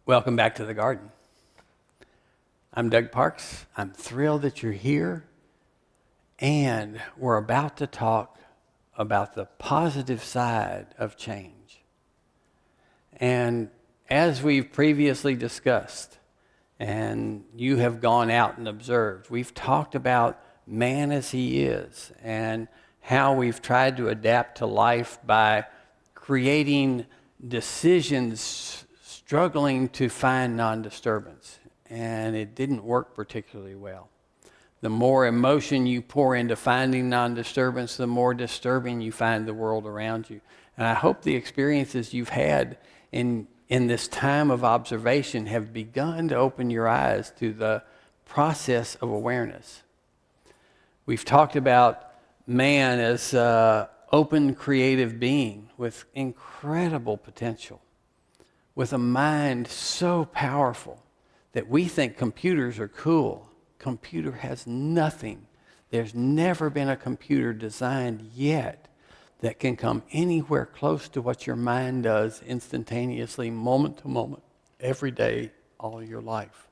Welcome back to the garden. I'm Doug Parks. I'm thrilled that you're here. And we're about to talk about the positive side of change. And as we've previously discussed, and you have gone out and observed, we've talked about man as he is and how we've tried to adapt to life by creating decisions struggling to find non-disturbance, and it didn't work particularly well. The more emotion you pour into finding non-disturbance, the more disturbing you find the world around you. And I hope the experiences you've had in this time of observation have begun to open your eyes to the process of awareness. We've talked about man as an open, creative being with incredible potential, with a mind so powerful that we think computers are cool. Computer has nothing. There's never been a computer designed yet that can come anywhere close to what your mind does instantaneously, moment to moment, every day, all your life.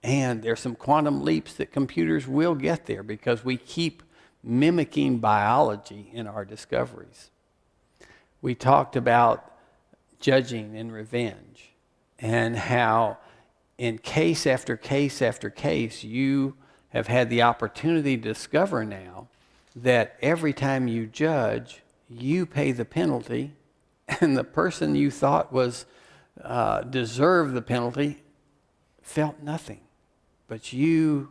And there's some quantum leaps that computers will get there because we keep mimicking biology in our discoveries. We talked about judging and revenge and how in case after case after case you have had the opportunity to discover now that every time you judge, you pay the penalty, and the person you thought was deserved the penalty felt nothing. But you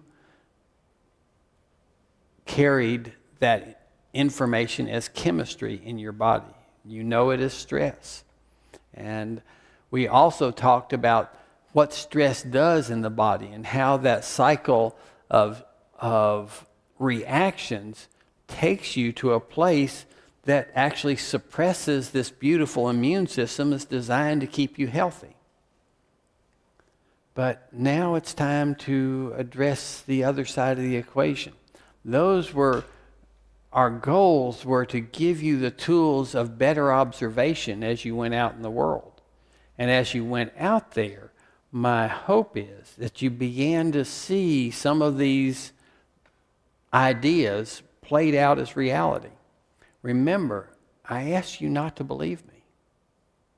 carried that information as chemistry in your body. You know it as stress. And we also talked about what stress does in the body and how that cycle of reactions takes you to a place that actually suppresses this beautiful immune system that's designed to keep you healthy. But now it's time to address the other side of the equation. Our goals were to give you the tools of better observation as you went out in the world. And as you went out there, my hope is that you began to see some of these ideas played out as reality. Remember, I asked you not to believe me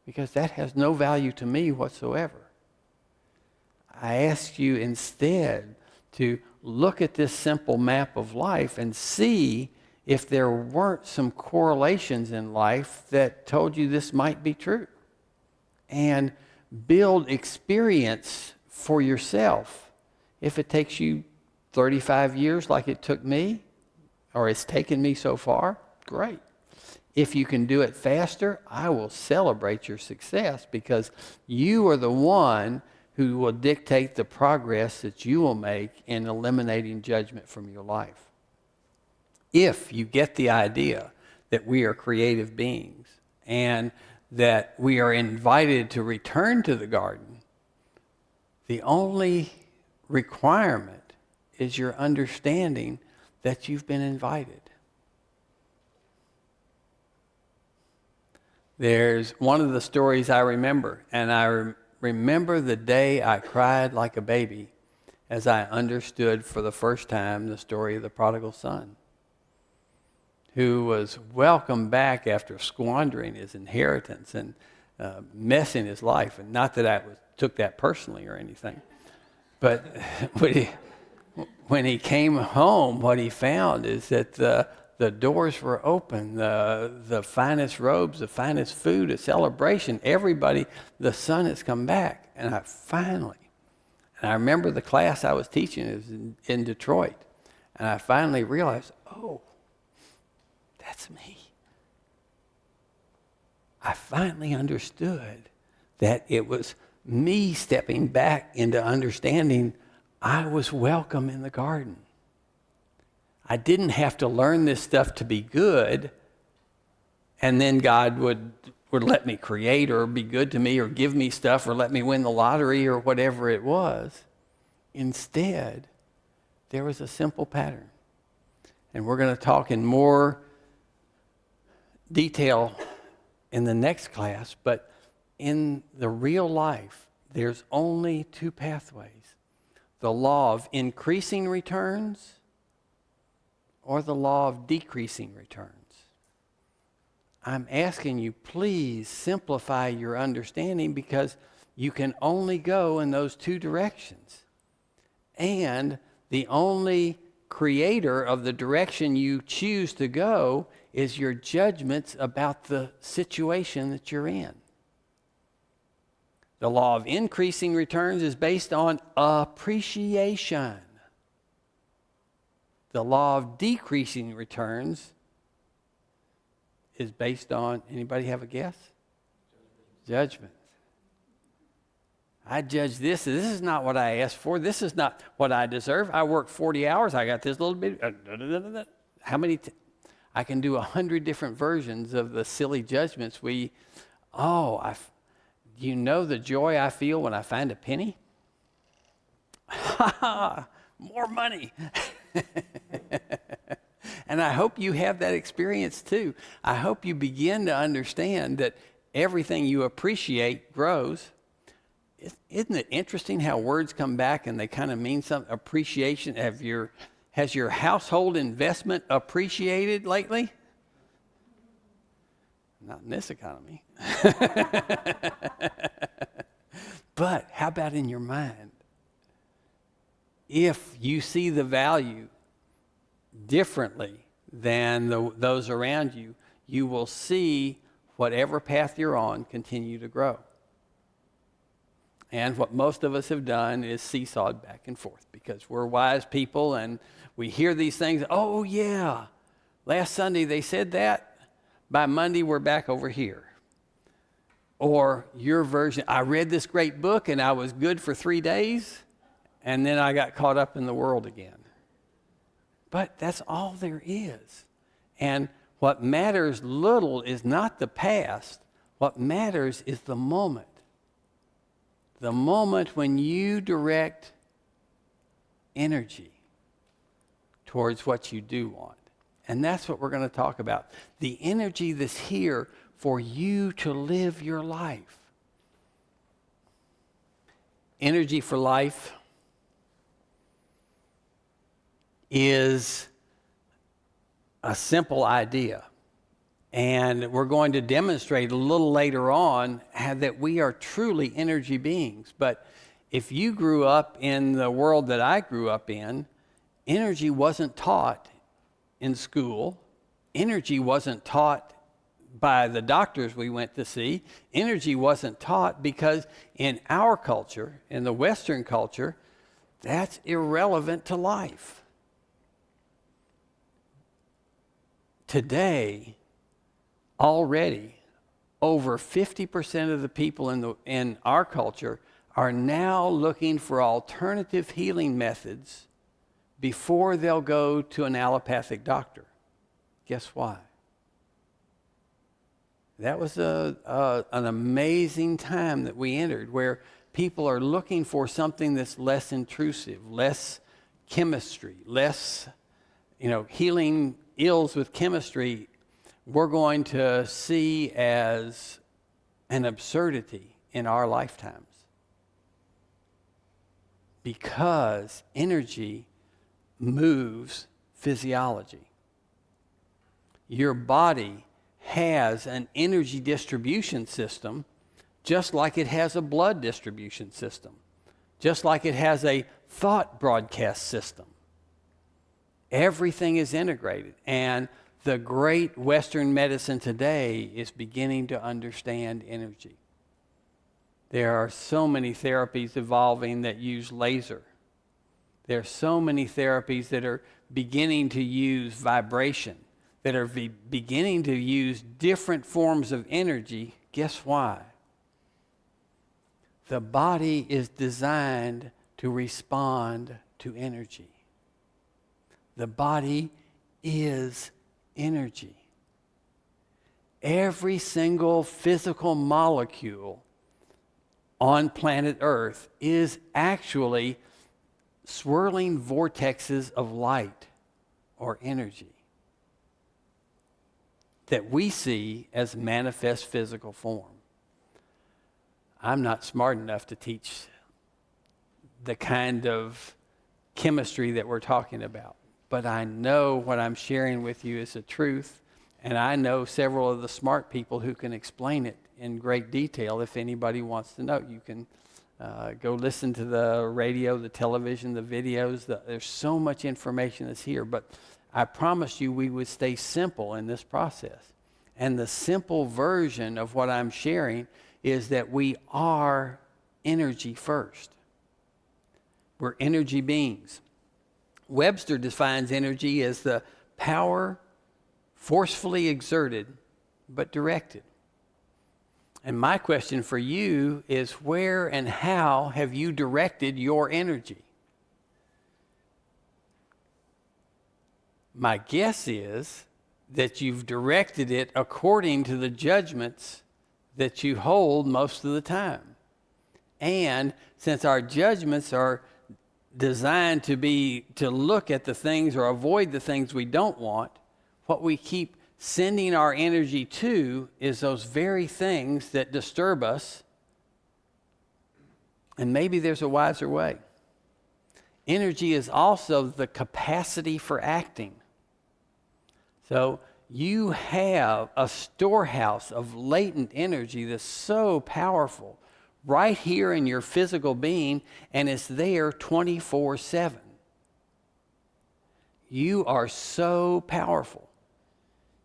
because that has no value to me whatsoever. I asked you instead to look at this simple map of life and see if there weren't some correlations in life that told you this might be true. And build experience for yourself. If it takes you 35 years like it took me, or it's taken me so far, great. If you can do it faster, I will celebrate your success because you are the one who will dictate the progress that you will make in eliminating judgment from your life. If you get the idea that we are creative beings and that we are invited to return to the garden, the only requirement is your understanding that you've been invited. There's one of the stories I remember, and I remember the day I cried like a baby as I understood for the first time the story of the prodigal son, who was welcomed back after squandering his inheritance and messing his life. And not that I took that personally or anything, but when he came home, what he found is that the doors were open, the finest robes, the finest food, a celebration. Everybody, the son has come back. And I remember the class I was teaching is in Detroit. And I finally realized, oh, that's me. I finally understood that it was me stepping back into understanding I was welcome in the garden. I didn't have to learn this stuff to be good, and then God would let me create or be good to me or give me stuff or let me win the lottery or whatever it was. Instead, there was a simple pattern. And we're going to talk in more detail in the next class, but in the real life, there's only two pathways: the law of increasing returns or the law of decreasing returns. I'm asking you, please simplify your understanding, because you can only go in those two directions. And the only creator of the direction you choose to go is your judgments about the situation that you're in. The law of increasing returns is based on appreciation. The law of decreasing returns is based on, anybody have a guess? Judgment. I judge this. This is not what I asked for. This is not what I deserve. I worked 40 hours. I got this little bit. How many? I can do 100 different versions of the silly judgments you know the joy I feel when I find a penny? More money. And I hope you have that experience too. I hope you begin to understand that everything you appreciate grows. Isn't it interesting how words come back and they kind of mean something? Appreciation. Has your household investment appreciated lately? Not in this economy. But how about in your mind? If you see the value differently than those around you, you will see whatever path you're on continue to grow. And what most of us have done is seesawed back and forth, because we're wise people and we hear these things. Oh, yeah, last Sunday they said that. By Monday, we're back over here. Or your version, I read this great book and I was good for 3 days, and then I got caught up in the world again. But that's all there is. And what matters little is not the past. What matters is the moment. The moment when you direct energy towards what you do want. And that's what we're going to talk about. The energy that's here for you to live your life. Energy for life is a simple idea. And we're going to demonstrate a little later on that we are truly energy beings. But if you grew up in the world that I grew up in, energy wasn't taught in school. Energy wasn't taught by the doctors we went to see. Energy wasn't taught because in our culture, in the Western culture, that's irrelevant to life. Today, already, over 50% of the people in our culture are now looking for alternative healing methods before they'll go to an allopathic doctor. Guess why? That was an amazing time that we entered, where people are looking for something that's less intrusive, less chemistry, less, healing ills with chemistry. We're going to see as an absurdity in our lifetimes, because energy moves physiology. Your body has an energy distribution system, just like it has a blood distribution system, just like it has a thought broadcast system. Everything is integrated, and the great Western medicine today is beginning to understand energy. There are so many therapies evolving that use laser. There are so many therapies that are beginning to use vibration, that are beginning to use different forms of energy. Guess why? The body is designed to respond to energy. The body is energy. Every single physical molecule on planet Earth is actually swirling vortexes of light or energy that we see as manifest physical form. I'm not smart enough to teach the kind of chemistry that we're talking about. But I know what I'm sharing with you is the truth, and I know several of the smart people who can explain it in great detail. If anybody wants to know, you can go listen to the radio, the television, the videos. There's so much information that's here, but I promised you we would stay simple in this process. And the simple version of what I'm sharing is that we are energy first. We're energy beings. Webster defines energy as the power forcefully exerted but directed. And my question for you is, where and how have you directed your energy? My guess is that you've directed it according to the judgments that you hold most of the time. And since our judgments are designed to look at the things or avoid the things we don't want, what we keep sending our energy to is those very things that disturb us. And maybe there's a wiser way. Energy is also the capacity for acting. So you have a storehouse of latent energy that's so powerful right here in your physical being, and it's there 24/7. You are so powerful.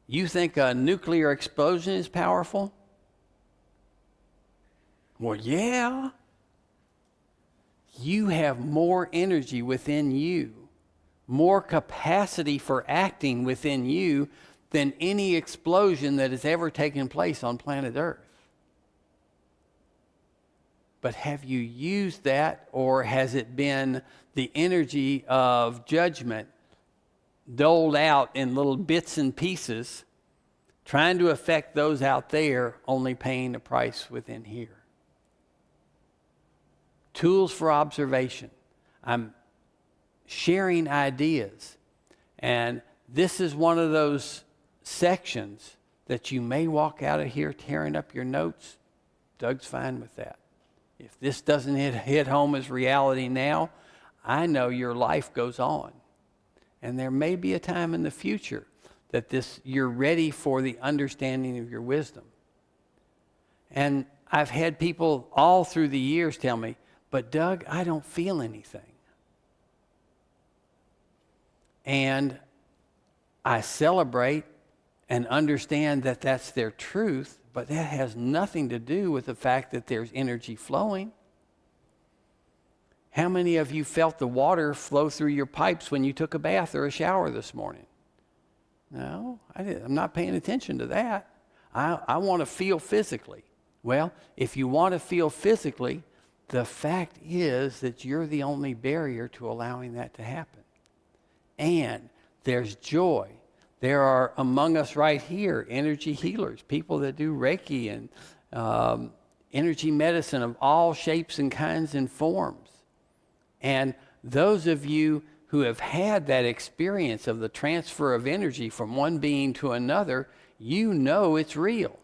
You think a nuclear explosion is powerful? Well, yeah. You have more energy within you, more capacity for acting within you than any explosion that has ever taken place on planet Earth. But have you used that, or has it been the energy of judgment doled out in little bits and pieces, trying to affect those out there, only paying the price within here? Tools for observation. I'm sharing ideas, and this is one of those sections that you may walk out of here tearing up your notes. Doug's fine with that. If this doesn't hit home as reality now, I know your life goes on. And there may be a time in the future that you're ready for the understanding of your wisdom. And I've had people all through the years tell me, but Doug, I don't feel anything. And I celebrate and understand that that's their truth, but that has nothing to do with the fact that there's energy flowing. How many of you felt the water flow through your pipes when you took a bath or a shower this morning? No, I'm not paying attention to that. I want to feel physically. Well, if you want to feel physically, the fact is that you're the only barrier to allowing that to happen. And there's joy. There are among us right here energy healers, people that do Reiki and energy medicine of all shapes and kinds and forms. And those of you who have had that experience of the transfer of energy from one being to another, you know it's real.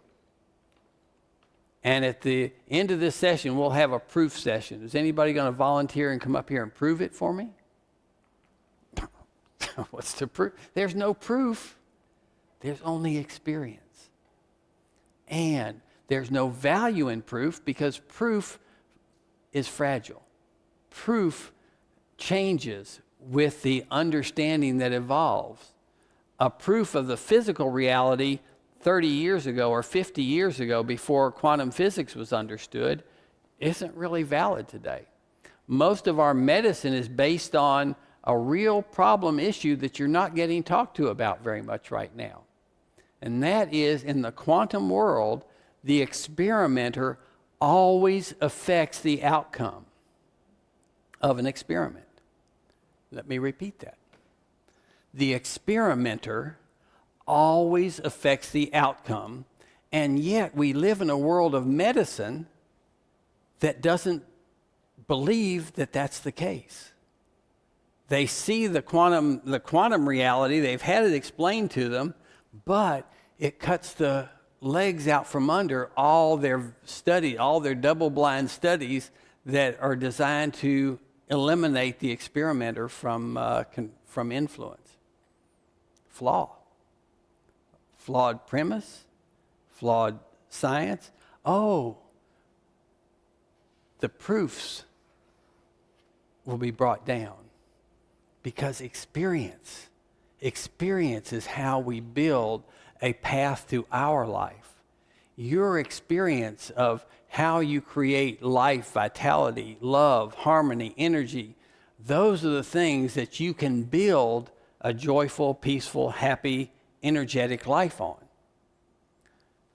And at the end of this session, we'll have a proof session. Is anybody going to volunteer and come up here and prove it for me? What's the proof? There's no proof. There's only experience. And there's no value in proof because proof is fragile. Proof changes with the understanding that evolves. A proof of the physical reality 30 years ago or 50 years ago, before quantum physics was understood, isn't really valid today. Most of our medicine is based on a real problem issue that you're not getting talked to about very much right now. And that is, in the quantum world, the experimenter always affects the outcome of an experiment. Let me repeat that. The experimenter always affects the outcome, and yet we live in a world of medicine that doesn't believe that that's the case. They see the quantum reality, they've had it explained to them, but it cuts the legs out from under all their double-blind studies that are designed to eliminate the experimenter from influence. Flawed premise, flawed science. Oh, the proofs will be brought down because experience is how we build a path to our life. Your experience of how you create life, vitality, love, harmony, energy, those are the things that you can build a joyful, peaceful, happy, energetic life on.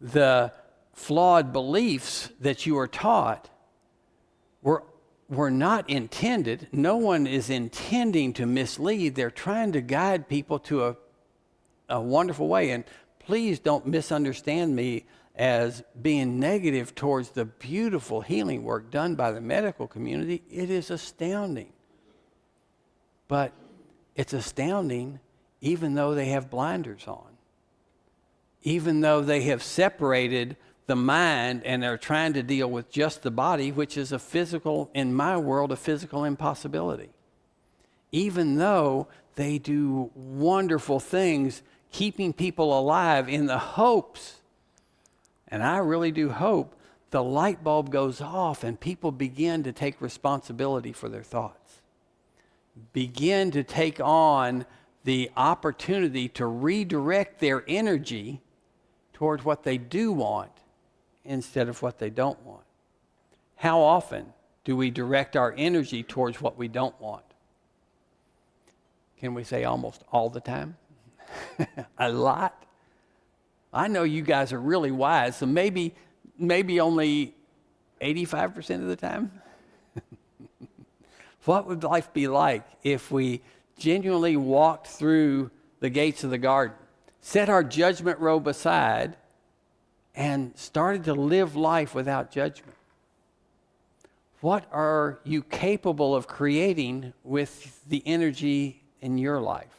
The flawed beliefs that you are taught were not intended. No one is intending to mislead. They're trying to guide people to a wonderful way. And please don't misunderstand me as being negative towards the beautiful healing work done by the medical community. It is astounding. But it's astounding even though they have blinders on. Even though they have separated the mind and are trying to deal with just the body, which is in my world, a physical impossibility. Even though they do wonderful things, keeping people alive in the hopes, and I really do hope, the light bulb goes off and people begin to take responsibility for their thoughts. Begin to take on the opportunity to redirect their energy toward what they do want instead of what they don't want. How often do we direct our energy towards what we don't want? Can we say almost all the time? A lot? I know you guys are really wise, so maybe only 85% of the time? What would life be like if we genuinely walked through the gates of the garden, set our judgment robe aside, and started to live life without judgment? What are you capable of creating with the energy in your life?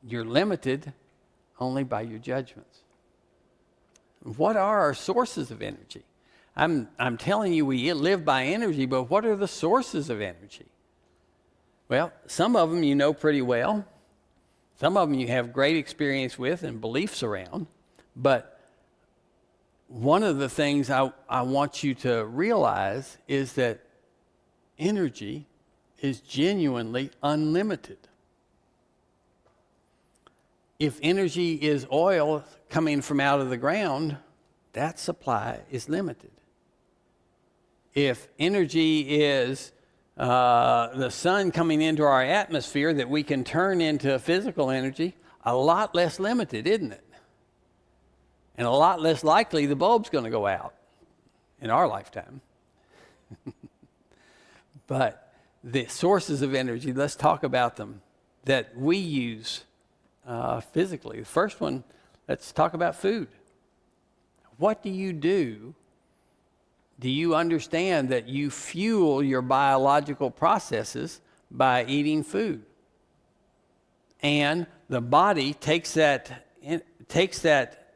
You're limited only by your judgments. What are our sources of energy? I'm telling you we live by energy, but what are the sources of energy? Well, some of them you know pretty well. Some of them you have great experience with and beliefs around. But one of the things I want you to realize is that energy is genuinely unlimited. If energy is oil coming from out of the ground, that supply is limited. If energy is the sun coming into our atmosphere that we can turn into physical energy, a lot less limited, isn't it? And a lot less likely the bulb's going to go out in our lifetime. But the sources of energy, let's talk about them, that we use physically. The first one, let's talk about food. What do you do? Do you understand that you fuel your biological processes by eating food? And the body takes that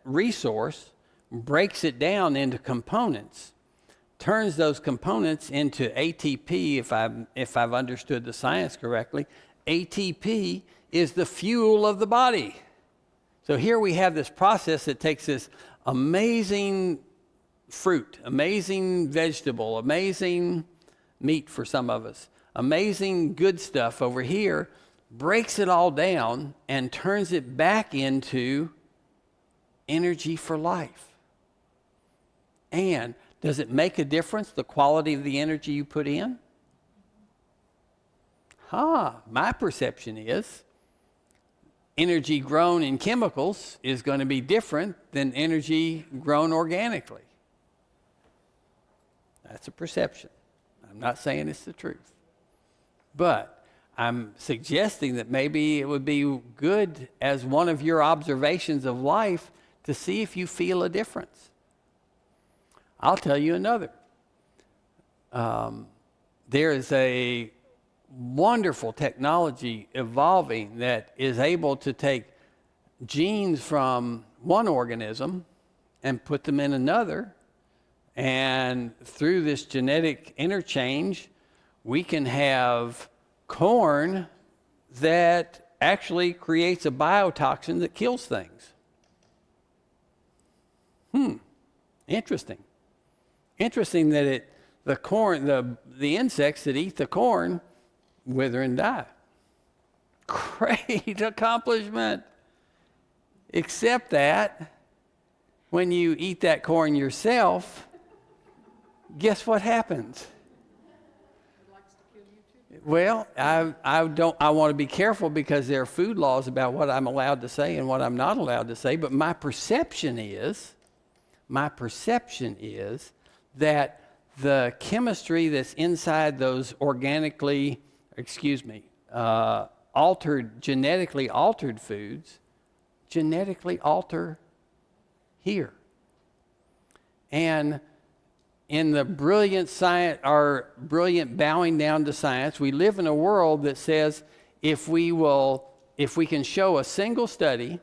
resource, breaks it down into components, turns those components into ATP, if I've understood the science correctly. ATP is the fuel of the body. So here we have this process that takes this amazing fruit, amazing vegetable, amazing meat for some of us, amazing good stuff over here, breaks it all down and turns it back into energy for life. And does it make a difference, the quality of the energy you put in? My perception is energy grown in chemicals is going to be different than energy grown organically. That's a perception. I'm not saying it's the truth. But I'm suggesting that maybe it would be good as one of your observations of life to see if you feel a difference. I'll tell you another. There is a wonderful technology evolving that is able to take genes from one organism and put them in another. And through this genetic interchange, we can have corn that actually creates a biotoxin that kills things. Interesting. Interesting that the corn, the insects that eat the corn wither and die. Great accomplishment. Except that when you eat that corn yourself, guess what happens? It likes to kill you too. Well, I want to be careful because there are food laws about what I'm allowed to say and what I'm not allowed to say, but my perception is that the chemistry that's inside those genetically altered foods, genetically alter here. And in the brilliant science, our brilliant bowing down to science, we live in a world that says if we can show a single study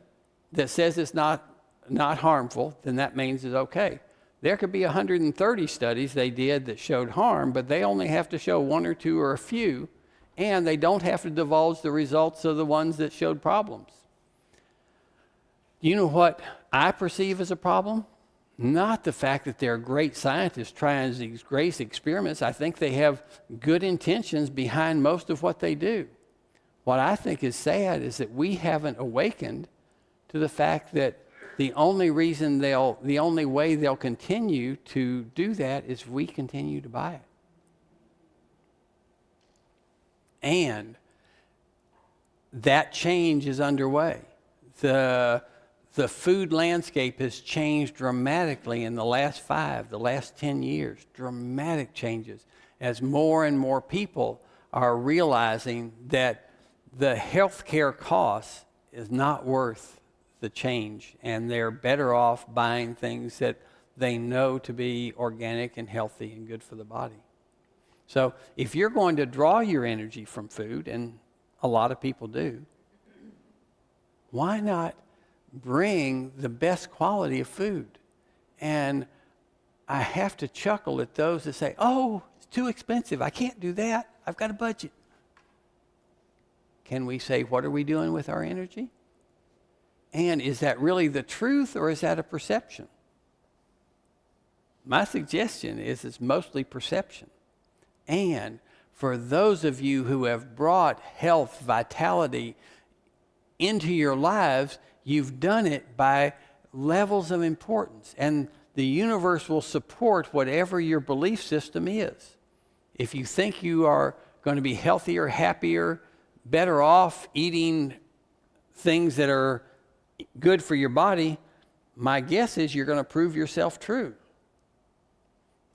that says it's not harmful, then that means it's okay. There could be 130 studies they did that showed harm, but they only have to show one or two or a few, and they don't have to divulge the results of the ones that showed problems. You know what I perceive as a problem? Not the fact that there are great scientists trying these great experiments. I think they have good intentions behind most of what they do. What I think is sad is that we haven't awakened to the fact that the only way they'll continue to do that is if we continue to buy it. And that change is underway. The food landscape has changed dramatically in the last 10 years. Dramatic changes as more and more people are realizing that the healthcare cost is not worth the change, and they're better off buying things that they know to be organic and healthy and good for the body. So if you're going to draw your energy from food, and a lot of people do, why not bring the best quality of food? And I have to chuckle at those that say, oh, it's too expensive. I can't do that. I've got a budget. Can we say, what are we doing with our energy? And is that really the truth, or is that a perception? My suggestion is it's mostly perception. And for those of you who have brought health, vitality into your lives, you've done it by levels of importance. And the universe will support whatever your belief system is. If you think you are going to be healthier, happier, better off eating things that are good for your body, my guess is you're going to prove yourself true.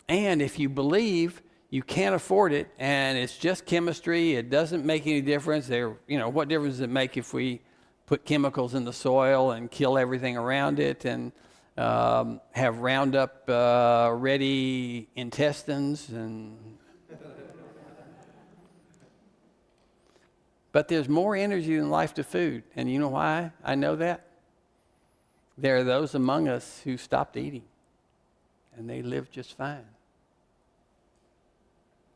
And if you believe you can't afford it and it's just chemistry, it doesn't make any difference. What difference does it make if we put chemicals in the soil and kill everything around it and have Roundup ready intestines But there's more energy than life to food. And you know why I know that? There are those among us who stopped eating, and they live just fine.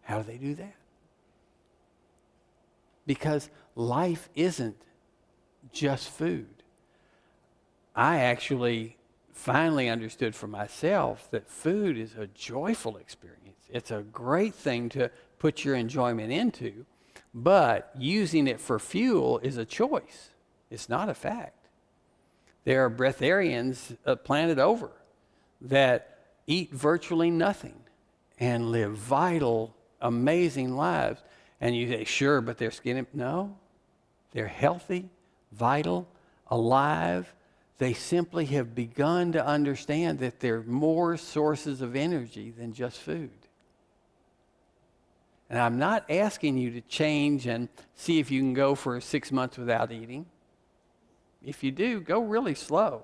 How do they do that? Because life isn't just food. I actually finally understood for myself that food is a joyful experience. It's a great thing to put your enjoyment into, but using it for fuel is a choice. It's not a fact. There are breatharians planet over that eat virtually nothing and live vital, amazing lives. And you say, sure, but they're skinny. No, they're healthy, vital, alive. They simply have begun to understand that there are more sources of energy than just food. And I'm not asking you to change and see if you can go for 6 months without eating. If you do, go really slow.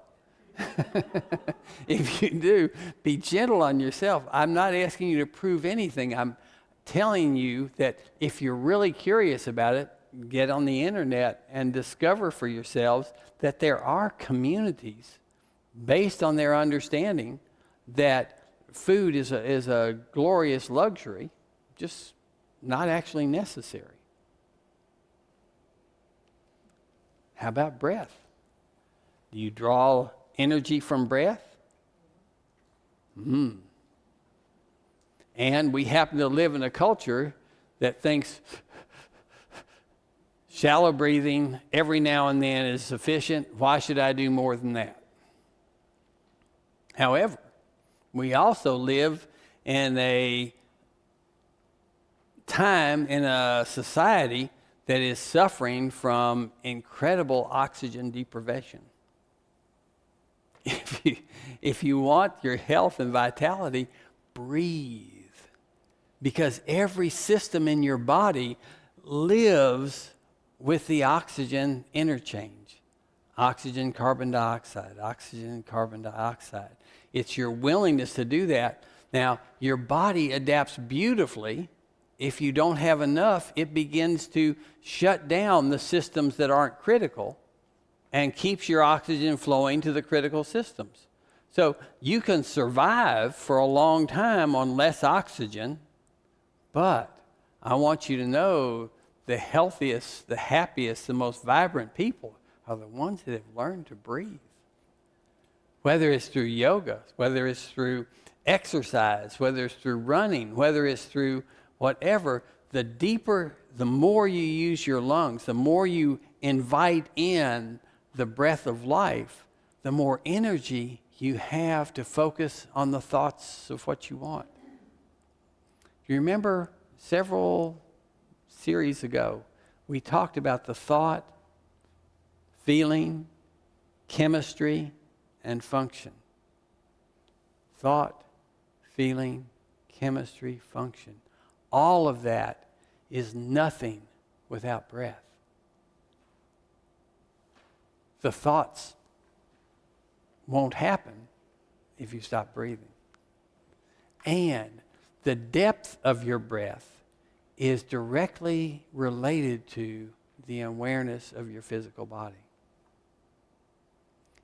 If you do, be gentle on yourself. I'm not asking you to prove anything. I'm telling you that if you're really curious about it, get on the internet and discover for yourselves that there are communities based on their understanding that food is a glorious luxury, just not actually necessary. How about breath? Do you draw energy from breath? And we happen to live in a culture that thinks shallow breathing every now and then is sufficient. Why should I do more than that? However, we also live in a time, in a society that is suffering from incredible oxygen deprivation. If you want your health and vitality, breathe. Because every system in your body lives with the oxygen interchange. Oxygen, carbon dioxide, oxygen, carbon dioxide. It's your willingness to do that. Now, your body adapts beautifully. If you don't have enough, it begins to shut down the systems that aren't critical and keeps your oxygen flowing to the critical systems. So you can survive for a long time on less oxygen, but I want you to know the healthiest, the happiest, the most vibrant people are the ones that have learned to breathe. Whether it's through yoga, whether it's through exercise, whether it's through running, whether it's through whatever, the deeper, the more you use your lungs, the more you invite in the breath of life, the more energy you have to focus on the thoughts of what you want. You remember several series ago, we talked about the thought, feeling, chemistry, and function. Thought, feeling, chemistry, function. All of that is nothing without breath. The thoughts won't happen if you stop breathing. And the depth of your breath is directly related to the awareness of your physical body.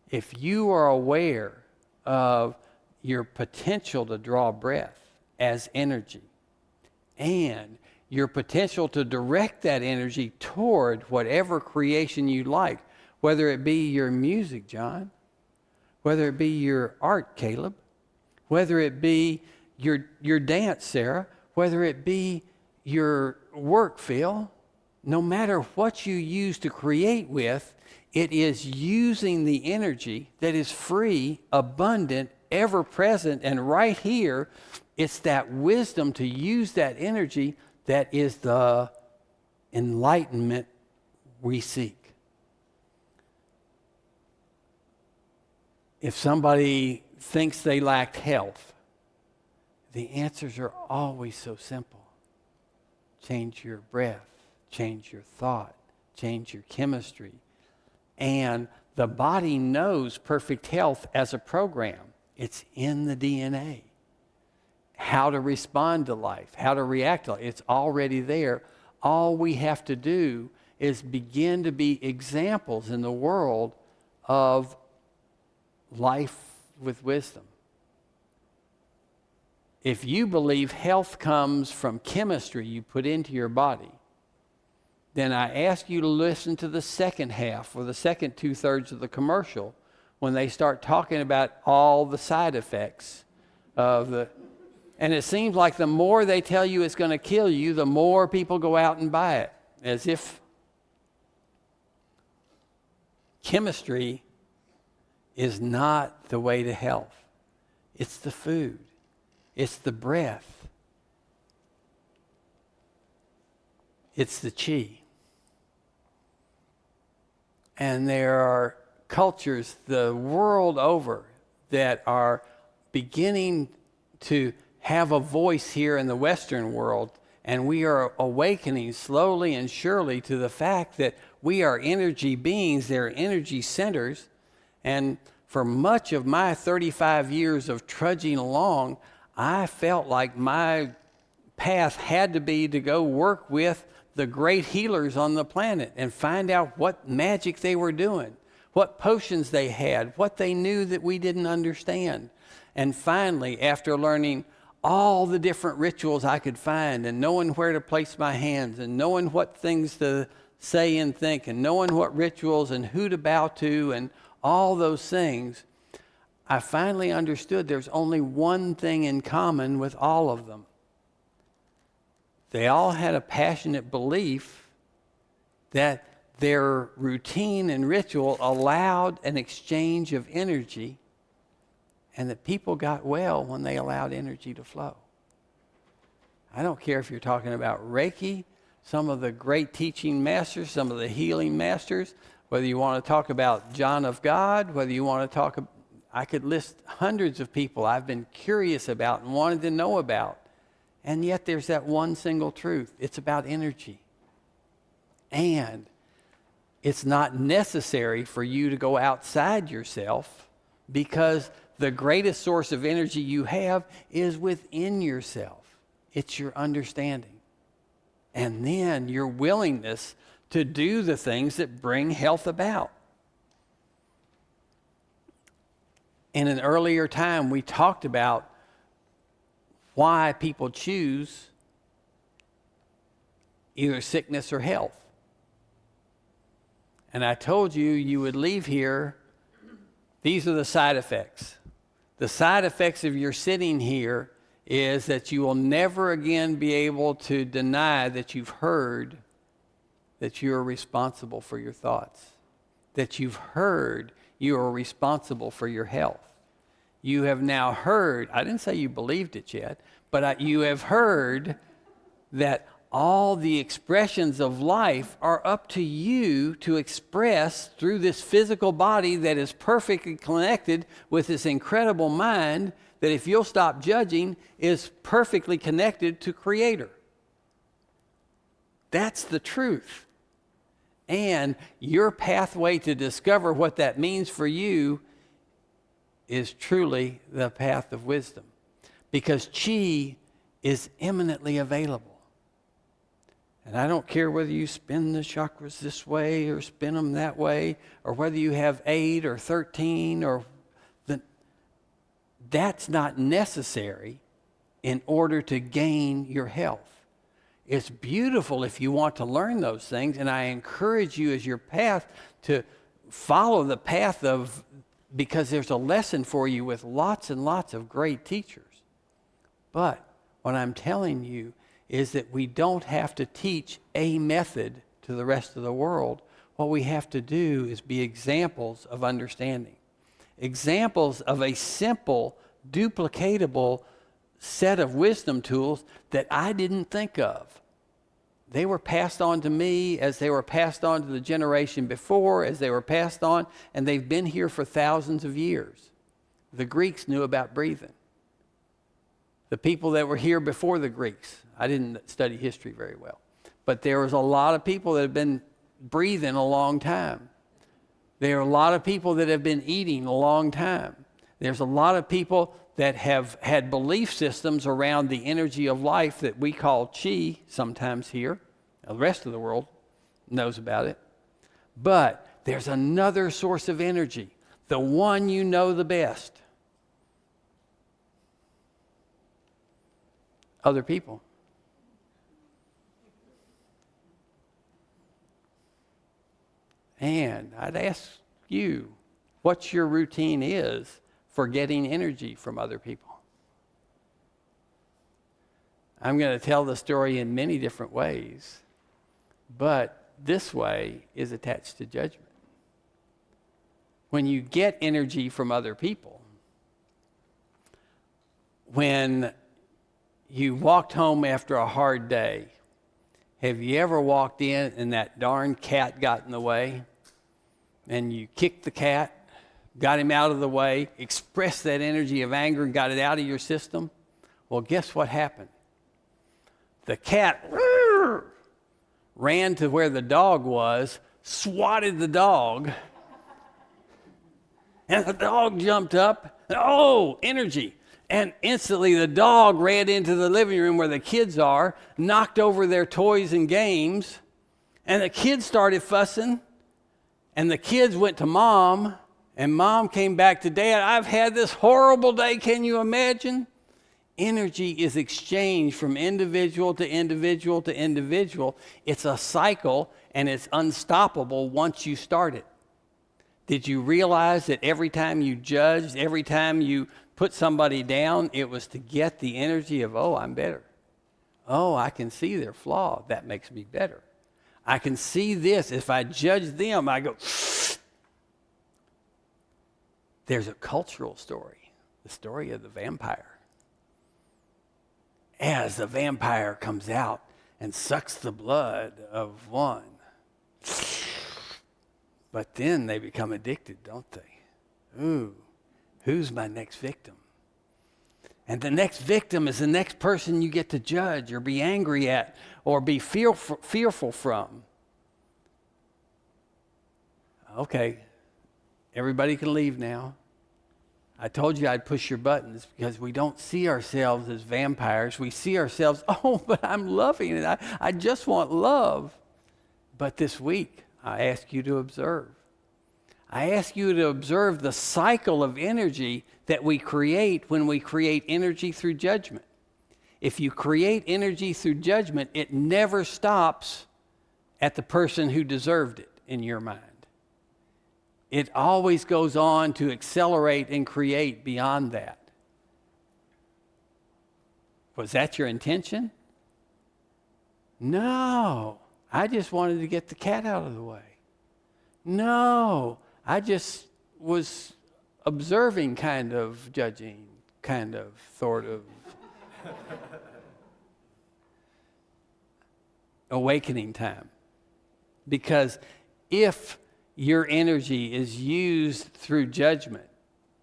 If you are aware of your potential to draw breath as energy and your potential to direct that energy toward whatever creation you like, whether it be your music, John, whether it be your art, Caleb, whether it be your dance, Sarah, whether it be your work, Phil, no matter what you use to create with, it is using the energy that is free, abundant, ever present, and right here. It's that wisdom to use that energy that is the enlightenment we seek. If somebody thinks they lack health, the answers are always so simple. Change your breath, change your thought, change your chemistry. And the body knows perfect health as a program. It's in the DNA. How to respond to life, how to react to life. It's already there. All we have to do is begin to be examples in the world of life with wisdom. If you believe health comes from chemistry you put into your body, then I ask you to listen to the second half or the second 2/3 of the commercial when they start talking about all the side effects of the... And it seems like the more they tell you it's going to kill you, the more people go out and buy it, as if chemistry is not the way to health. It's the food. It's the breath. It's the chi. And there are cultures the world over that are beginning to have a voice here in the Western world, and we are awakening slowly and surely to the fact that we are energy beings, they're energy centers. And for much of my 35 years of trudging along, I felt like my path had to be to go work with the great healers on the planet and find out what magic they were doing, what potions they had, what they knew that we didn't understand. And finally, after learning all the different rituals I could find and knowing where to place my hands and knowing what things to say and think and knowing what rituals and who to bow to and all those things, I finally understood there's only one thing in common with all of them. They all had a passionate belief that their routine and ritual allowed an exchange of energy, and that people got well when they allowed energy to flow. I don't care if you're talking about Reiki, some of the great teaching masters, some of the healing masters, whether you want to talk about John of God, whether you want to talk, I could list hundreds of people I've been curious about and wanted to know about. And yet there's that one single truth. It's about energy. And it's not necessary for you to go outside yourself, because the greatest source of energy you have is within yourself. It's your understanding. And then your willingness to do the things that bring health about. In an earlier time, we talked about why people choose either sickness or health. And I told you you would leave here, these are the side effects. The side effects of your sitting here is that you will never again be able to deny that you've heard that you are responsible for your thoughts, that you've heard you are responsible for your health. You have now heard, I didn't say you believed it yet, but you have heard that all the expressions of life are up to you to express through this physical body that is perfectly connected with this incredible mind that, if you'll stop judging, is perfectly connected to Creator. That's the truth. And your pathway to discover what that means for you is truly the path of wisdom, because chi is eminently available. And I don't care whether you spin the chakras this way or spin them that way, or whether you have 8 or 13, that's not necessary in order to gain your health. It's beautiful if you want to learn those things, and I encourage you as your path to follow the path of, because there's a lesson for you with lots and lots of great teachers. But what I'm telling you is that we don't have to teach a method to the rest of the world. What we have to do is be examples of understanding. Examples of a simple, duplicatable set of wisdom tools that I didn't think of. They were passed on to me as they were passed on to the generation before, as they were passed on, and they've been here for thousands of years. The Greeks knew about breathing. The people that were here before the Greeks, I didn't study history very well, but there was a lot of people that have been breathing a long time. There are a lot of people that have been eating a long time. There's a lot of people that have had belief systems around the energy of life that we call chi sometimes here. The rest of the world knows about it. But there's another source of energy, the one you know the best. Other people. And I'd ask you what your routine is for getting energy from other people. I'm going to tell the story in many different ways, but this way is attached to judgment. When you get energy from other people, when you walked home after a hard day, have you ever walked in and that darn cat got in the way, and you kicked the cat, got him out of the way, expressed that energy of anger and got it out of your system? Well, guess what happened? The cat ran to where the dog was, swatted the dog, and the dog jumped up. Oh, energy. And instantly the dog ran into the living room where the kids are, knocked over their toys and games, and the kids started fussing, and the kids went to mom, and mom came back to dad. I've had this horrible day, can you imagine? Energy is exchanged from individual to individual to individual. It's a cycle, and it's unstoppable once you start it. Did you realize that every time you judged, every time you put somebody down, it was to get the energy of, oh, I'm better. Oh, I can see their flaw. That makes me better. I can see this. If I judge them, I go, there's a cultural story, the story of the vampire. As the vampire comes out and sucks the blood of one, but then they become addicted, don't they? Ooh, who's my next victim? And the next victim is the next person you get to judge or be angry at or be fearful from. Okay, everybody can leave now. I told you I'd push your buttons because we don't see ourselves as vampires. We see ourselves, oh, but I'm loving it. I just want love. But this week, I ask you to observe. I ask you to observe the cycle of energy that we create when we create energy through judgment. If you create energy through judgment, it never stops at the person who deserved it in your mind. It always goes on to accelerate and create beyond that. Was that your intention? No. I just wanted to get the cat out of the way. No. I just was observing, kind of judging, kind of, sort of. Awakening time. Because if your energy is used through judgment,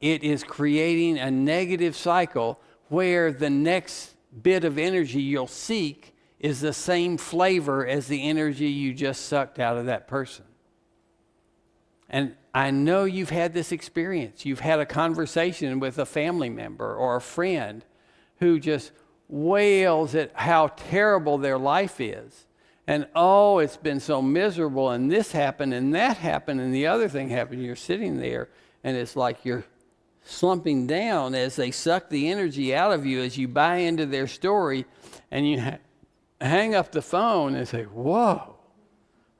it is creating a negative cycle where the next bit of energy you'll seek is the same flavor as the energy you just sucked out of that person. And I know you've had this experience. You've had a conversation with a family member or a friend who just wails at how terrible their life is. And, oh, it's been so miserable, and this happened, and that happened, and the other thing happened. You're sitting there, and it's like you're slumping down as they suck the energy out of you as you buy into their story, and you hang up the phone and say, whoa,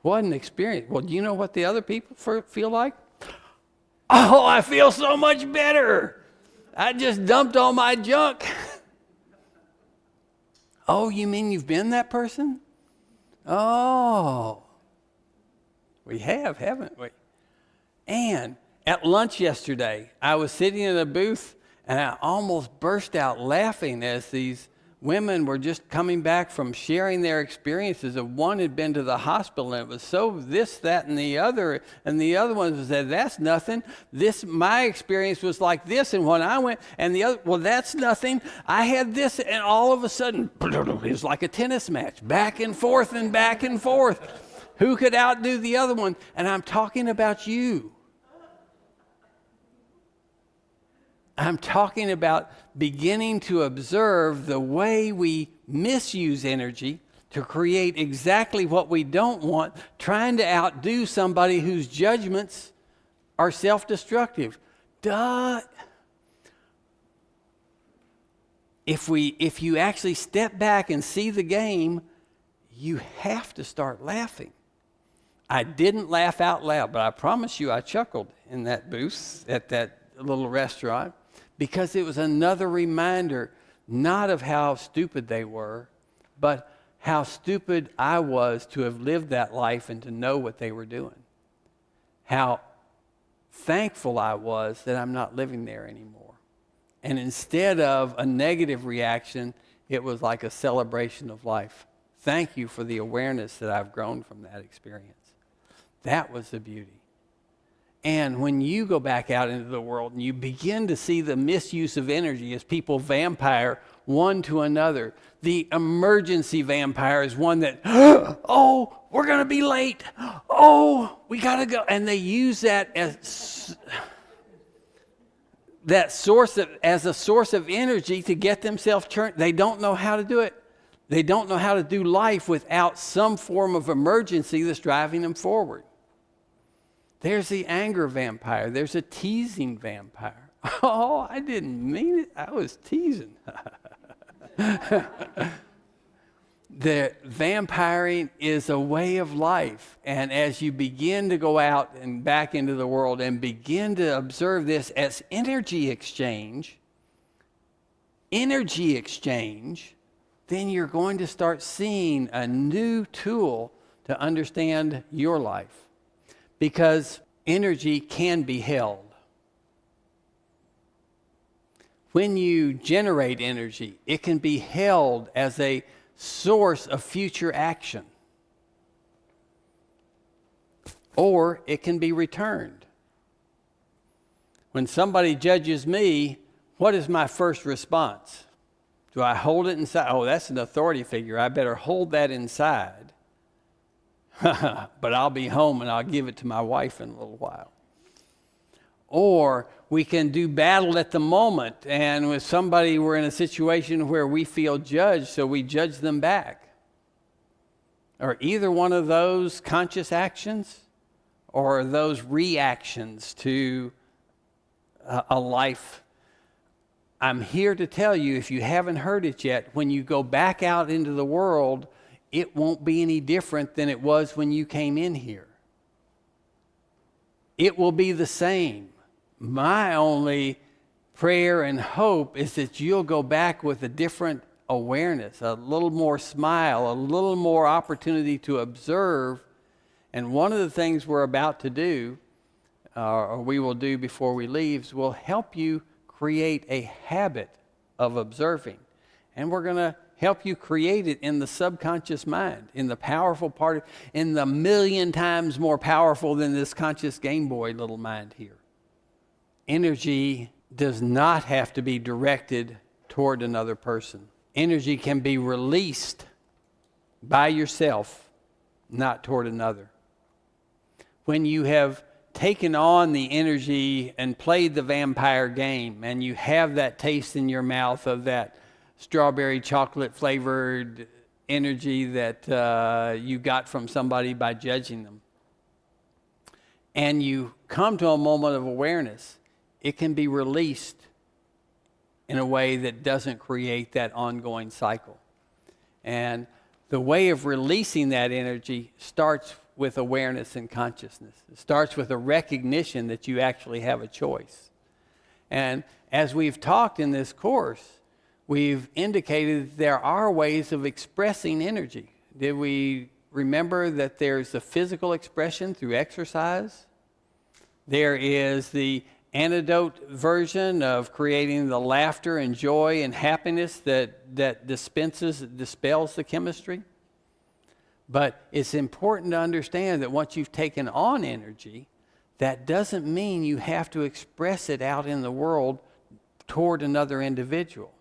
what an experience. Well, do you know what the other people feel like? Oh, I feel so much better. I just dumped all my junk. Oh, you mean you've been that person? Oh, we have, haven't we? And at lunch yesterday, I was sitting in a booth and I almost burst out laughing as these women were just coming back from sharing their experiences of one had been to the hospital and it was so this, that, and the other one said, that's nothing. My experience was like this, and when I went, and the other, well, that's nothing. I had this, and all of a sudden, it was like a tennis match, back and forth and back and forth. Who could outdo the other one? And I'm talking about you. I'm talking about beginning to observe the way we misuse energy to create exactly what we don't want, trying to outdo somebody whose judgments are self-destructive. Duh. If you actually step back and see the game, you have to start laughing. I didn't laugh out loud, but I promise you I chuckled in that booth at that little restaurant. Because it was another reminder, not of how stupid they were, but how stupid I was to have lived that life and to know what they were doing. How thankful I was that I'm not living there anymore. And instead of a negative reaction, it was like a celebration of life. Thank you for the awareness that I've grown from that experience. That was the beauty. And when you go back out into the world and you begin to see the misuse of energy as people vampire one to another, the emergency vampire is one that, oh, we're going to be late. Oh, we got to go. And they use that as that source as a source of energy to get themselves turned. They don't know how to do it. They don't know how to do life without some form of emergency that's driving them forward. There's the anger vampire. There's a teasing vampire. Oh, I didn't mean it. I was teasing. The vampiring is a way of life. And as you begin to go out and back into the world and begin to observe this as energy exchange, then you're going to start seeing a new tool to understand your life. Because energy can be held. When you generate energy, it can be held as a source of future action. Or it can be returned. When somebody judges me, what is my first response? Do I hold it inside? Oh, that's an authority figure. I better hold that inside. But I'll be home and I'll give it to my wife in a little while. Or we can do battle at the moment, and with somebody we're in a situation where we feel judged, so we judge them back. Or either one of those conscious actions or those reactions to a life. I'm here to tell you, if you haven't heard it yet, when you go back out into the world, it won't be any different than it was when you came in here. It will be the same. My only prayer and hope is that you'll go back with a different awareness, a little more smile, a little more opportunity to observe. And one of the things we're about to do, or we will do before we leave, will help you create a habit of observing. And we're going to help you create it in the subconscious mind, in the powerful part, in the 1,000,000 times more powerful than this conscious Game Boy little mind here. Energy does not have to be directed toward another person. Energy can be released by yourself, not toward another. When you have taken on the energy and played the vampire game, and you have that taste in your mouth of that strawberry chocolate flavored energy that you got from somebody by judging them, and you come to a moment of awareness, it can be released in a way that doesn't create that ongoing cycle. And the way of releasing that energy starts with awareness and consciousness. It starts with a recognition that you actually have a choice. And as we've talked in this course, we've indicated there are ways of expressing energy. Did we remember that there's the physical expression through exercise? There is the antidote version of creating the laughter and joy and happiness that dispels the chemistry. But it's important to understand that once you've taken on energy, that doesn't mean you have to express it out in the world toward another individual.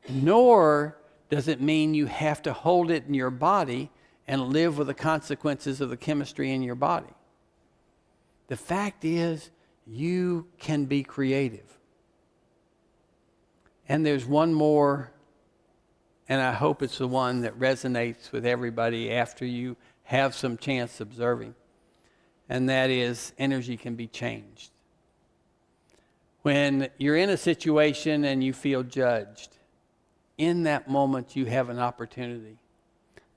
Nor does it mean you have to hold it in your body and live with the consequences of the chemistry in your body. The fact is, you can be creative. And there's one more, and I hope it's the one that resonates with everybody after you have some chance observing, and that is energy can be changed. When you're in a situation and you feel judged, in that moment you have an opportunity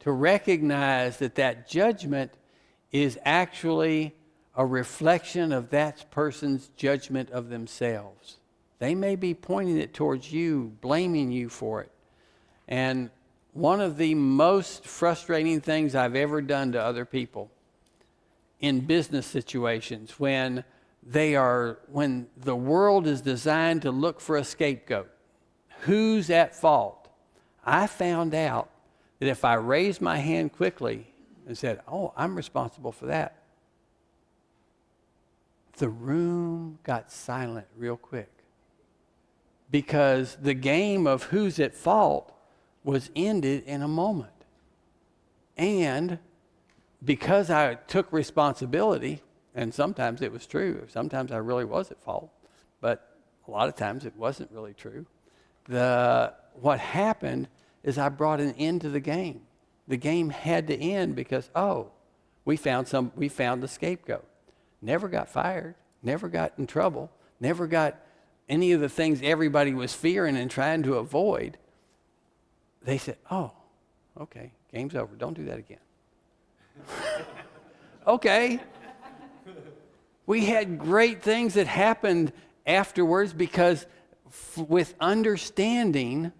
to recognize that that judgment is actually a reflection of that person's judgment of themselves. They may be pointing it towards you, blaming you for it. And one of the most frustrating things I've ever done to other people in business situations, when the world is designed to look for a scapegoat, who's at fault? I found out that if I raised my hand quickly and said, "Oh, I'm responsible for that," the room got silent real quick, because the game of who's at fault was ended in a moment. And because I took responsibility, and sometimes it was true, sometimes I really was at fault, but A lot of times it wasn't really true. What happened is I brought an end to the game. The game had to end because, we found the scapegoat. Never got fired, never got in trouble, never got any of the things everybody was fearing and trying to avoid. They said, okay, game's over. Don't do that again. Okay. We had great things that happened afterwards because with understanding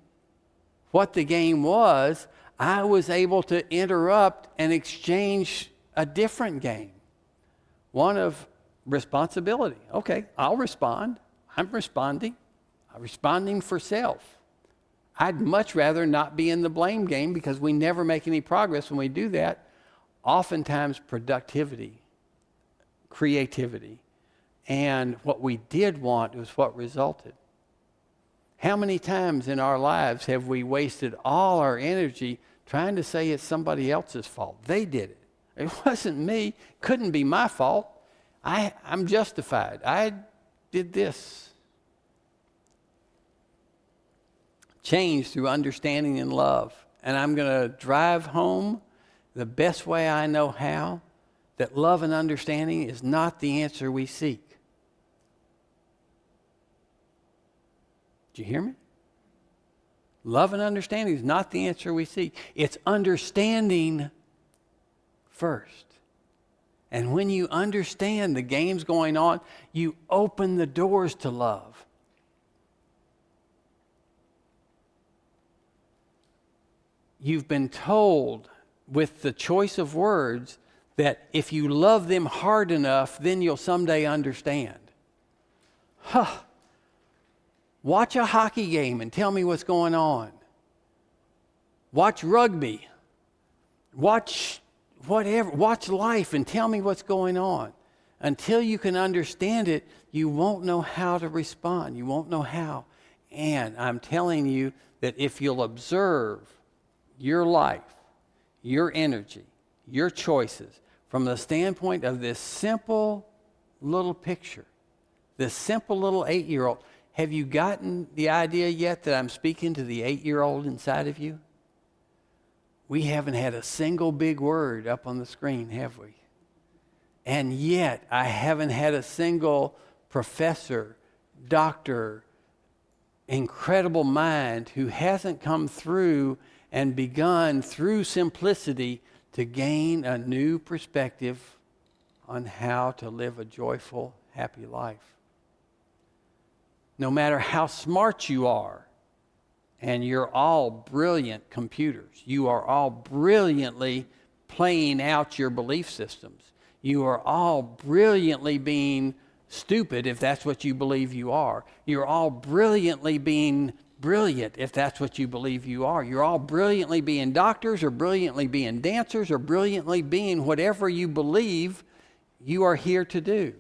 what the game was, I was able to interrupt and exchange a different game. One of responsibility. Okay, I'll respond. I'm responding. I'm responding for self. I'd much rather not be in the blame game because we never make any progress when we do that. Oftentimes productivity, creativity, and what we did want was what resulted. How many times in our lives have we wasted all our energy trying to say it's somebody else's fault? They did it. It wasn't me. Couldn't be my fault. I'm justified. I did this. Change through understanding and love. And I'm going to drive home the best way I know how that love and understanding is not the answer we seek. Did you hear me? Love and understanding is not the answer we seek. It's understanding first. And when you understand the game's going on, you open the doors to love. You've been told with the choice of words that if you love them hard enough, then you'll someday understand. Watch a hockey game and tell me what's going on. Watch rugby. Watch whatever. Watch life and tell me what's going on. Until you can understand it, you won't know how to respond. You won't know how. And I'm telling you that if you'll observe your life, your energy, your choices from the standpoint of this simple little picture, this simple little 8-year-old. Have you gotten the idea yet that I'm speaking to the 8-year-old inside of you? We haven't had a single big word up on the screen, have we? And yet, I haven't had a single professor, doctor, incredible mind who hasn't come through and begun through simplicity to gain a new perspective on how to live a joyful, happy life. No matter how smart you are, and you're all brilliant computers, you are all brilliantly playing out your belief systems. You are all brilliantly being stupid if that's what you believe you are. You're all brilliantly being brilliant if that's what you believe you are. You're all brilliantly being doctors or brilliantly being dancers or brilliantly being whatever you believe you are here to do.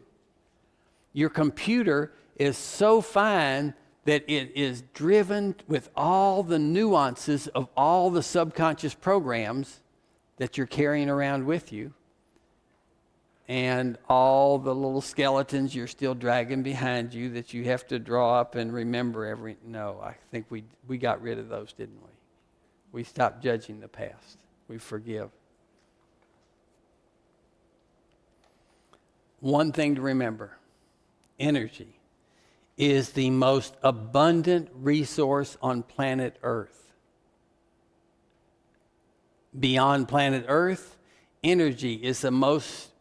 Your computer is so fine that it is driven with all the nuances of all the subconscious programs that you're carrying around with you and all the little skeletons you're still dragging behind you that you have to draw up and remember No, I think we got rid of those, didn't we? We stopped judging the past. We forgive. One thing to remember, energy is the most abundant resource on planet Earth. Beyond planet Earth, energy is the most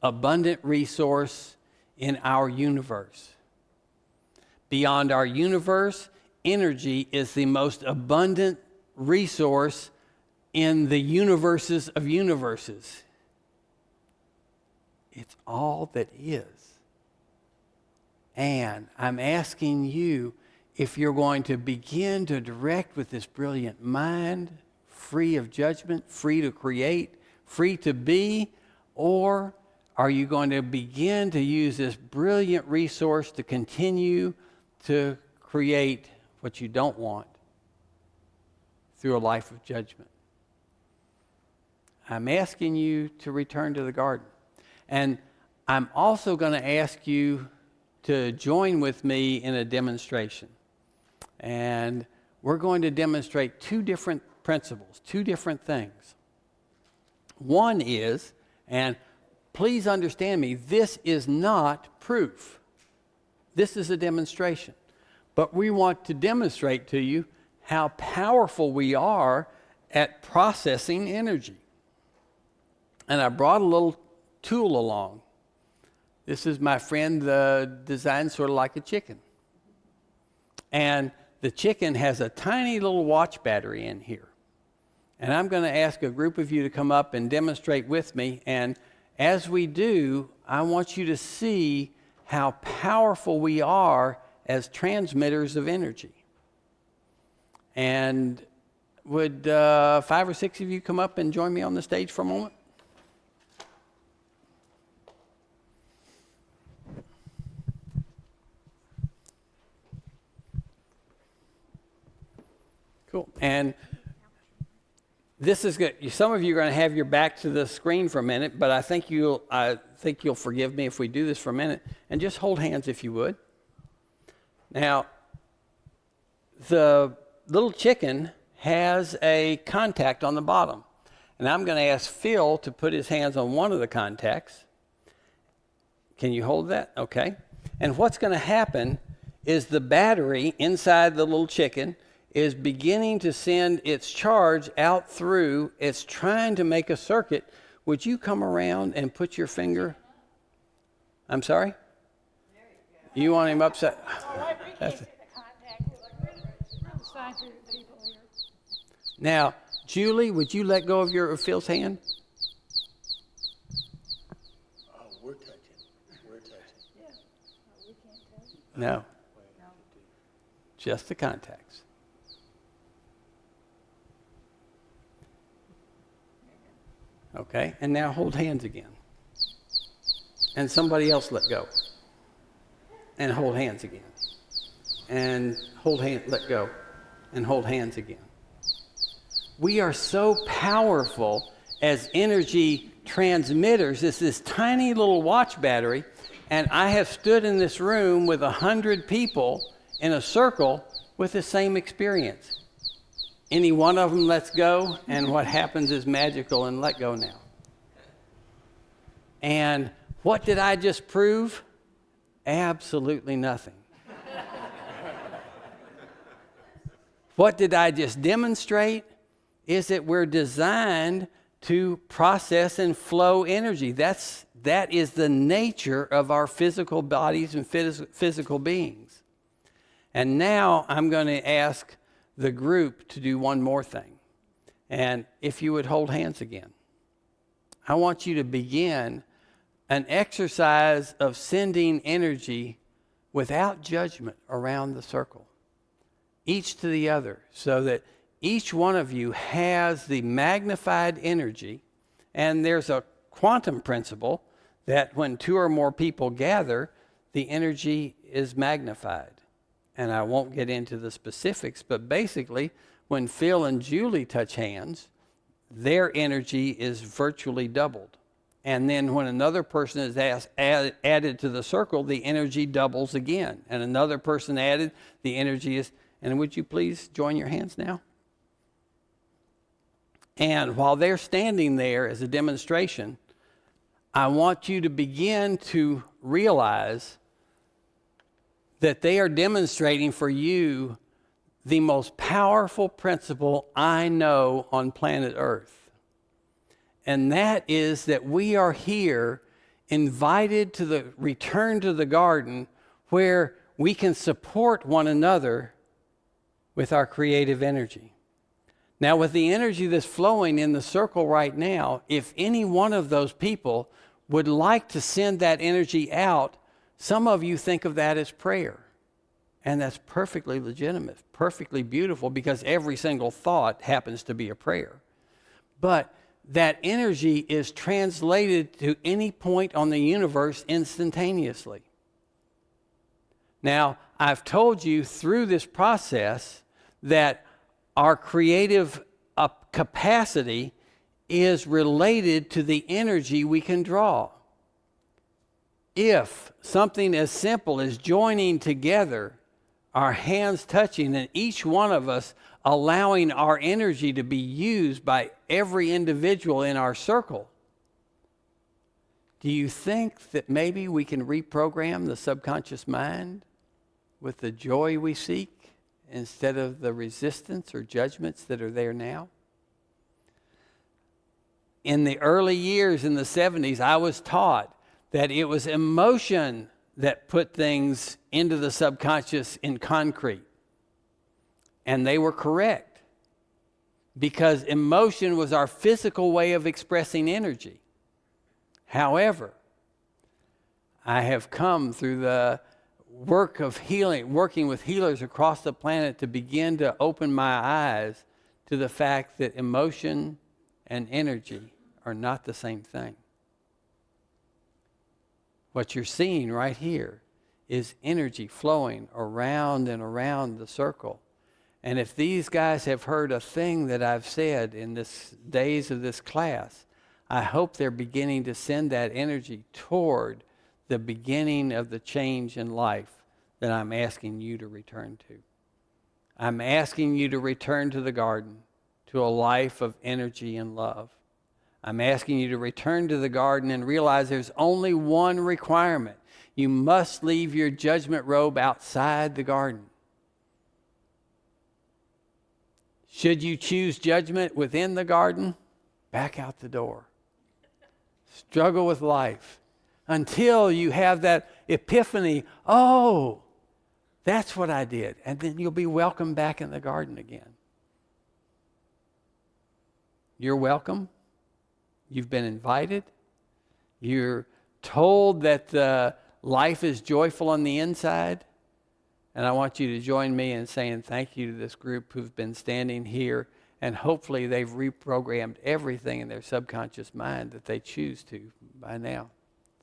abundant resource in our universe. Beyond our universe, energy is the most abundant resource in the universes of universes. It's all that is. And I'm asking you if you're going to begin to direct with this brilliant mind, free of judgment, free to create, free to be, or are you going to begin to use this brilliant resource to continue to create what you don't want through a life of judgment? I'm asking you to return to the garden. And I'm also going to ask you to join with me in a demonstration. And we're going to demonstrate two different principles, two different things. One is, and please understand me, this is not proof. This is a demonstration. But we want to demonstrate to you how powerful we are at processing energy. And I brought a little tool along. This is my friend designed sort of like a chicken. And the chicken has a tiny little watch battery in here. And I'm going to ask a group of you to come up and demonstrate with me. And as we do, I want you to see how powerful we are as transmitters of energy. And would 5 or 6 of you come up and join me on the stage for a moment? Cool. And this is good. Some of you are going to have your back to the screen for a minute, but I think you'll forgive me if we do this for a minute. And just hold hands if you would. Now, the little chicken has a contact on the bottom. And I'm going to ask Phil to put his hands on one of the contacts. Can you hold that? Okay. And what's going to happen is the battery inside the little chicken is beginning to send its charge out through. It's trying to make a circuit. Would you come around and put your finger? I'm sorry? You want him upside? Now, Julie, would you let go of Phil's hand? Oh, we're touching. Yeah. We can't tell. No. Just the contacts. Okay, and now hold hands again. And somebody else let go. And hold hands again. And let go. And hold hands again. We are so powerful as energy transmitters. It's this tiny little watch battery, and I have stood in this room with 100 people in a circle with the same experience. Any one of them lets go, and what happens is magical, and let go now. And what did I just prove? Absolutely nothing. What did I just demonstrate? Is that we're designed to process and flow energy. That is the nature of our physical bodies and physical beings. And now I'm going to ask the group to do one more thing. And if you would hold hands again. I want you to begin an exercise of sending energy without judgment around the circle, each to the other, so that each one of you has the magnified energy. And there's a quantum principle that when 2 or more people gather, the energy is magnified. And I won't get into the specifics, but basically, when Phil and Julie touch hands, their energy is virtually doubled. And then when another person is added to the circle, the energy doubles again. And another person added, the energy is... And would you please join your hands now? And while they're standing there as a demonstration, I want you to begin to realize that they are demonstrating for you the most powerful principle I know on planet Earth. And that is that we are here invited to the return to the garden where we can support one another with our creative energy. Now, with the energy that's flowing in the circle right now, if any one of those people would like to send that energy out, some of you think of that as prayer. And that's perfectly legitimate, perfectly beautiful, because every single thought happens to be a prayer. But that energy is translated to any point on the universe instantaneously. Now, I've told you through this process that our creative capacity is related to the energy we can draw. if something as simple as joining together, our hands touching, and each one of us allowing our energy to be used by every individual in our circle, do you think that maybe we can reprogram the subconscious mind with the joy we seek instead of the resistance or judgments that are there now? In the early years in the 70s, I was taught that it was emotion that put things into the subconscious in concrete. And they were correct, because emotion was our physical way of expressing energy. However, I have come through the work of healing, working with healers across the planet, to begin to open my eyes to the fact that emotion and energy are not the same thing. What you're seeing right here is energy flowing around and around the circle. And if these guys have heard a thing that I've said in this days of this class, I hope they're beginning to send that energy toward the beginning of the change in life that I'm asking you to return to. I'm asking you to return to the garden, to a life of energy and love. I'm asking you to return to the garden and realize there's only one requirement. You must leave your judgment robe outside the garden. Should you choose judgment within the garden, back out the door. Struggle with life until you have that epiphany, oh, that's what I did. And then you'll be welcome back in the garden again. You're welcome. You've been invited. You're told that life is joyful on the inside. And I want you to join me in saying thank you to this group who've been standing here, and hopefully they've reprogrammed everything in their subconscious mind that they choose to by now.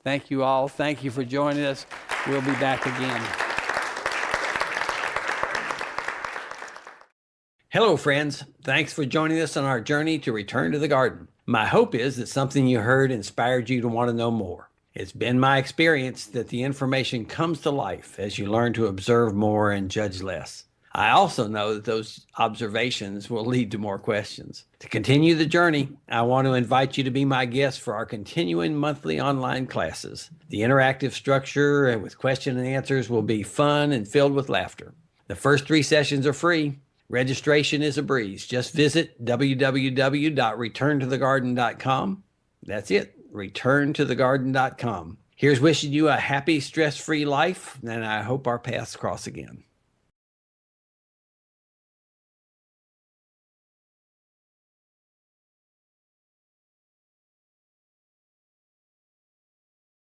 Thank you all. Thank you for joining us. We'll be back again. Hello, friends. Thanks for joining us on our journey to return to the garden. My hope is that something you heard inspired you to want to know more. It's been my experience that the information comes to life as you learn to observe more and judge less. I also know that those observations will lead to more questions. To continue the journey, I want to invite you to be my guest for our continuing monthly online classes. The interactive structure and with question and answers will be fun and filled with laughter. The first 3 sessions are free. Registration is a breeze. Just visit www.returntothegarden.com. That's it, returntothegarden.com. Here's wishing you a happy, stress-free life, and I hope our paths cross again.